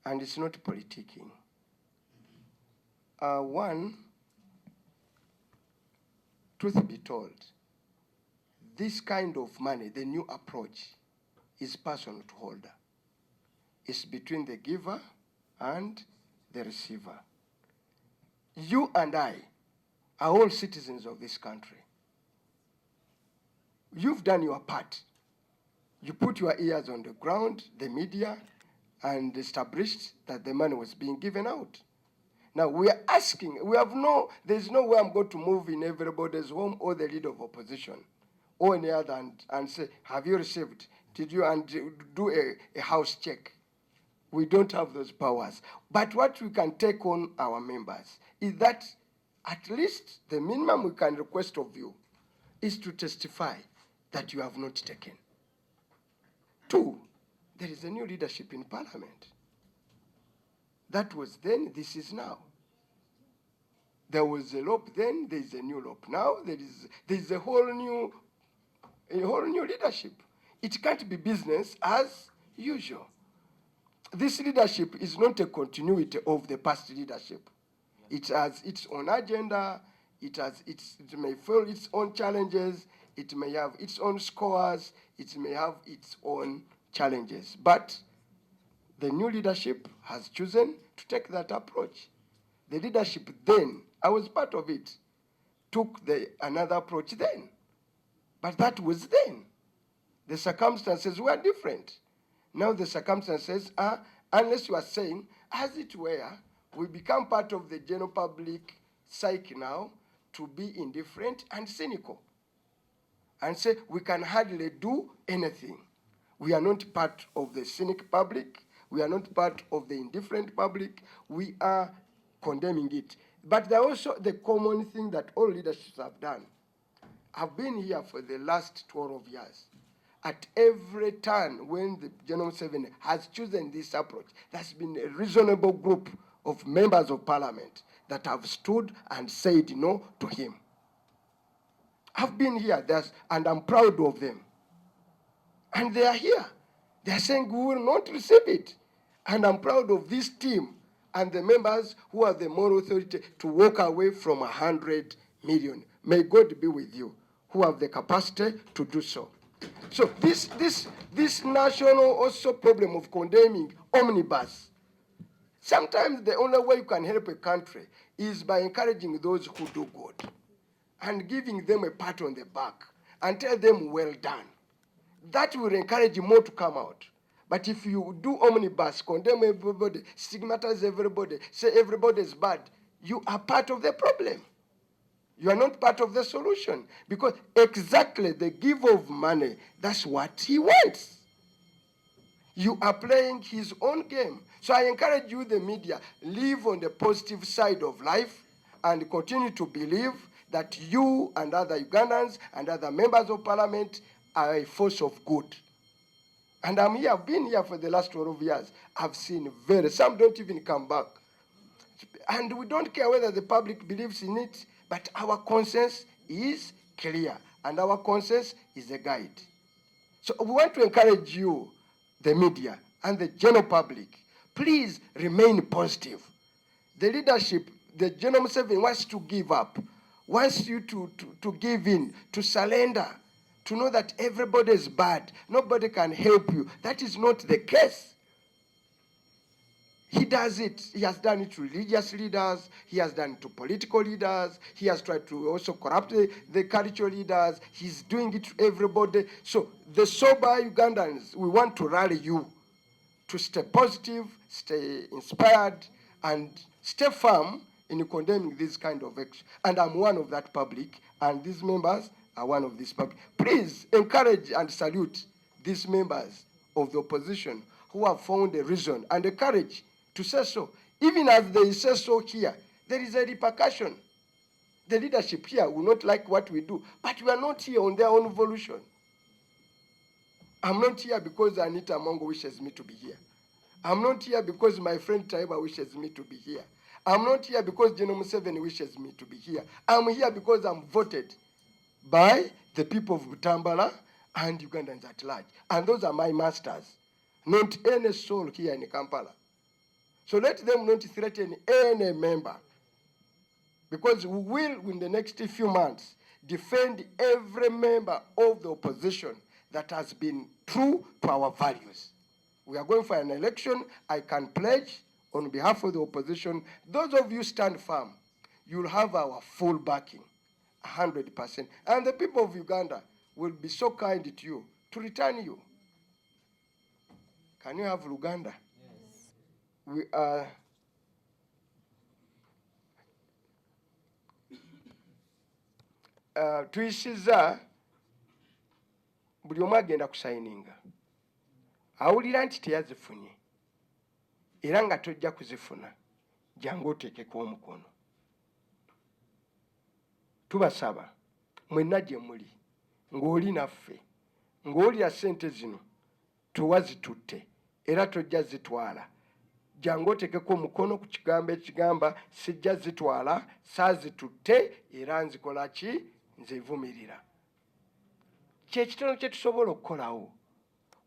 and it's not politicking. One, truth be told, this kind of money, the new approach, is personal to holder. It's between the giver and the receiver. You and I are all citizens of this country. You've done your part. You put your ears on the ground, the media, and established that the money was being given out. Now we are asking, there's no way I'm going to move in everybody's home or the leader of opposition or any other and say, have you received? Did you, and do a house check? We don't have those powers. But what we can take on our members is that at least the minimum we can request of you is to testify that you have not taken. Two, there is a new leadership in Parliament. That was then, this is now. There was a LOP then, there is a new LOP. Now there is a whole new leadership. It can't be business as usual. This leadership is not a continuity of the past leadership. It has its own agenda, it may fill its own challenges, it may have its own scores, it may have its own challenges. But the new leadership has chosen to take that approach. The leadership then, I was part of it, took another approach then. But that was then. The circumstances were different. Now the circumstances are, unless you are saying, as it were, we become part of the general public psyche now to be indifferent and cynical. And say, we can hardly do anything. We are not part of the cynic public. We are not part of the indifferent public. We are condemning it. But there also the common thing that all leaderships have done. I've been here for the last 12 years. At every turn when the General 7 has chosen this approach, there's been a reasonable group of members of Parliament that have stood and said no to him. I've been here, and I'm proud of them. And they are here. They are saying we will not receive it. And I'm proud of this team and the members who have the moral authority to walk away from 100 million. May God be with you, who have the capacity to do so. So this national also problem of condemning omnibus, sometimes the only way you can help a country is by encouraging those who do good and giving them a pat on the back and tell them well done. That will encourage more to come out. But if you do omnibus, condemn everybody, stigmatize everybody, say everybody is bad, you are part of the problem. You are not part of the solution, because exactly the giver of money, that's what he wants. You are playing his own game. So I encourage you, the media, live on the positive side of life and continue to believe that you and other Ugandans and other members of Parliament are a force of good. And I'm here, I've been here for the last 12 years. I've seen some don't even come back. And we don't care whether the public believes in it, but our conscience is clear, and our conscience is a guide. So we want to encourage you, the media, and the general public, please remain positive. The leadership, the General 7 wants to give up, wants you to give in, to surrender, to know that everybody is bad, nobody can help you. That is not the case. He does it. He has done it to religious leaders. He has done it to political leaders. He has tried to also corrupt the cultural leaders. He's doing it to everybody. So the sober Ugandans, we want to rally you to stay positive, stay inspired, and stay firm in condemning this kind of action. And I'm one of that public, and these members are one of this public. Please encourage and salute these members of the opposition who have found a reason and the courage to say so. Even as they say so here, there is a repercussion. The leadership here will not like what we do, but we are not here on their own volition. I'm not here because Anita Mongo wishes me to be here. I'm not here because my friend Taiba wishes me to be here. I'm not here because General 7 wishes me to be here. I'm here because I'm voted by the people of Butambala and Ugandans at large. And those are my masters, not any soul here in Kampala. So let them not threaten any member, because we will, in the next few months, defend every member of the opposition that has been true to our values. We are going for an election. I can pledge on behalf of the opposition, those of you stand firm, you'll have our full backing, 100%. And the people of Uganda will be so kind to you to return you. Can you have Luganda? Yes. We are tuyisiza buli omu agenda kusayininga awulira nti teyazifunye era nga tojja kuzifuna jangu oteekeko omukono. Tubasaba mwenna gye muli ng'oli naffe ng'olya ssente zino tewazitutte era tojja zitwala, jangu oteekeko omukono ku kigambo ekigamba sijja zitwala saazitutte era nzikola ki, nzevumirira. Kyekitono kye tusobola okukolawo,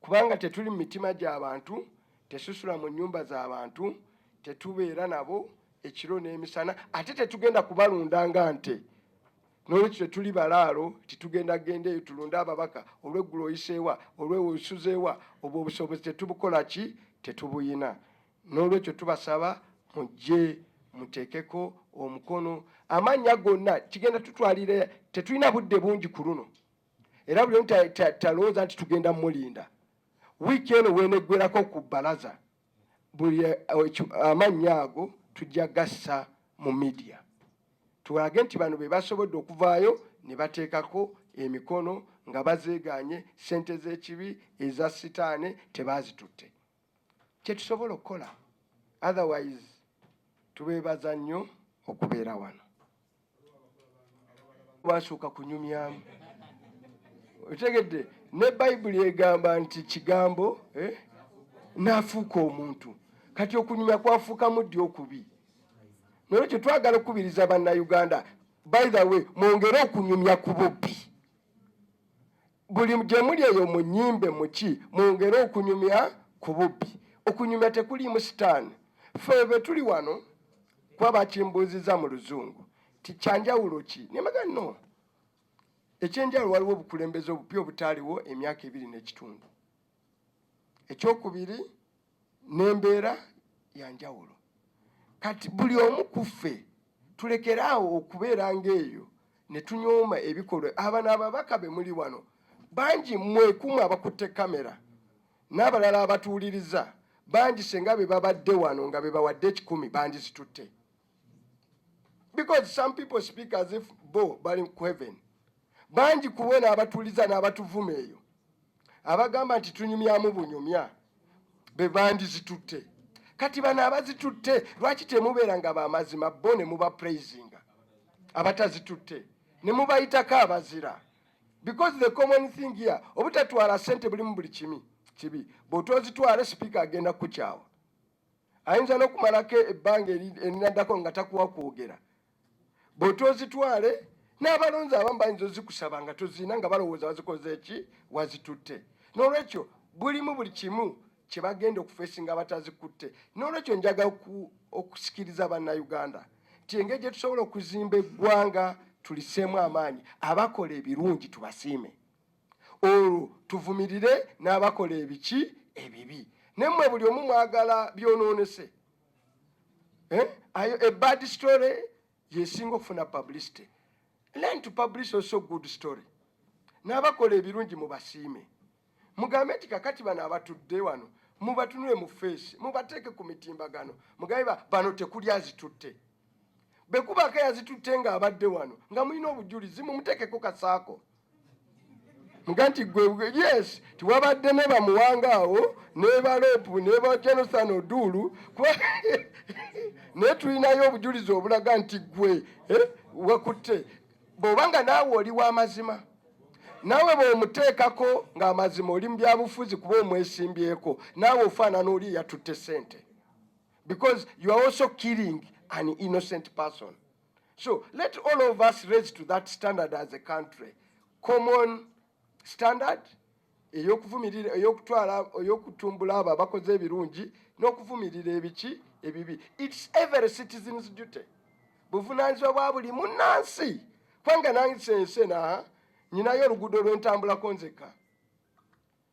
kubanga tetuli mu mitima gy'abantu, tesusula mu nnyumba z'abantu, tetubeera nabo ekiro n'emisana, ate tetugenda kubalunda nga nte. N'olwekyo tuli balaalo titugenda eyo tulunde ababaka olw'eggulu oyiseewa olwewo osuzeewa obwo obusobozi tetubukola ki, tetubuyina. N'olwekyo tubasaba mujje muteekeko omukono. Amannya gonna kigenda tutwalira, tetulina budde bungi ku luno era buli omu talowooza nti tugenda mulinda. Wiiki eno weeneggwerako ku bbalaza buli amannya ago tujja gassa mu media, tulage nti bano be basobodde okuvaayo ne bateekako emikono nga bazeeganye ssente z'ekibi eza sitaane tebaazitutte. Kye tusobola okukola, otherwise tubeebaza nnyo okubeera wano. Basooka kunyumyamu, otegedde ne Bayibuli egamba nti kigambo n'afuuka omuntu, kati okunyumya kwafuukamu ddi okubi. Nolwekyo twagala okukubiriza bannayuganda, by the way, mwongere okunyumya ku bubbi. Buli gye muli eyo mu nnyimbe muki, mwongere okunyumya ku bubbi. Okunyumya tekuliimu sitaani. Ffe be tuli wano kuba bakimbuuziza mu Luzungu ti kyanjawulo ki? Nemaga no. Ekyenjawulo waliwo obukulembeze obupya obutaaliwo emyaka 2 n'ekitundu. Ekyokubiri n'embeera ya njawulo. Kati buli omu ku ffe tulekeraawo okubeera ng'eyo ne tunyooma ebikolwa. Abano ababaka be muli wano bangi mwekumu abakutte kamera n'abalala abatuuliriza bangi senga be babadde wano nga be bawadde 10 bandizitutte. Because some people speak as if bo bali ku heaven. Bangi kuwona abatuuliza n'abatuvuma eyo abagamba nti tunyumyamu bunyumya be bandizitutte. Kati bano abazitutte lwaki temubeera nga bamazima bo ne muba praisinga abatazitutte ne mubayitako abazira? Because the common thing here, obutatwala ssente buli mu buli kibi, bw'otozitwala sipiika agenda kukyawa. Ayinza n'okumalako ebbanga erinaddako nga takuwa kwogera. Bw'otozitwale n'abalonzi abamu bayinza ozikusaba nga tozirina nga balowooza wazikoze eki, wazitutte. N'olwekyo buli mu buli kimu kye bagenda okufeesinga abatazikutte. N'olwekyo njagala okusikiriza bannayuganda nti engeri gye tusobola okuzimba eggwanga tuliseemu amaanyi, abakola ebirungi tubasiime, olwo tuvumirire n'abakola ebiki ebibi. Nemmwe buli omu mwagala byonoonese. A bad story yesinga okufuna publicity. Learn to publish also good story. N'abakola ebirungi mubasiime. Mugambe nti kakati bano abatudde wano mubatunule mu face, mubateeke ku mitimbagano, mugambe bano tekuli azitutte. Bekubako yazitutte nga abadde wano nga mulina obujulizi mumuteekeko kasaako. Mugambe nti gwe yes tiwabadde ne bamuwanga awo ne balopu ne ba Jonathan Oduulu naye tulinayo obujulizi obulaga nti gwe wakutte. Bw'obanga naawe oli w'amazima, naawe bw'omuteekako ng'amazima oli mu byabufuzi kuba omwesimbyeko, naawe ofaanana oli yatutte ssente. Because you are also killing an innocent person. So let all of us raise to that standard as a country. Common standard, ey'okutumbula abo abakoze ebirungi n'okuvumirira ebibi. It's every citizen's duty. Buvunaanyizibwa bwa buli munnansi. Kubanga nange ensena nyinayo oluguudo lw'entambulako nzekka.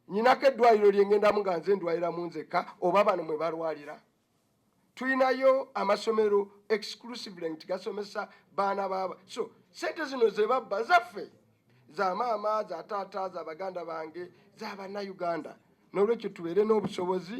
Nyinako eddwaliro lye ngendamu nga nze ndwaliramu nzekka oba bano mwe balwalira. Tulinayo amasomero exclusively nti gasomesa baana baba. So sente zino ze babba zaffe, za maama, za taata, za baganda bange, za bannayuganda. N'olwekyo tubeere n'obusobozi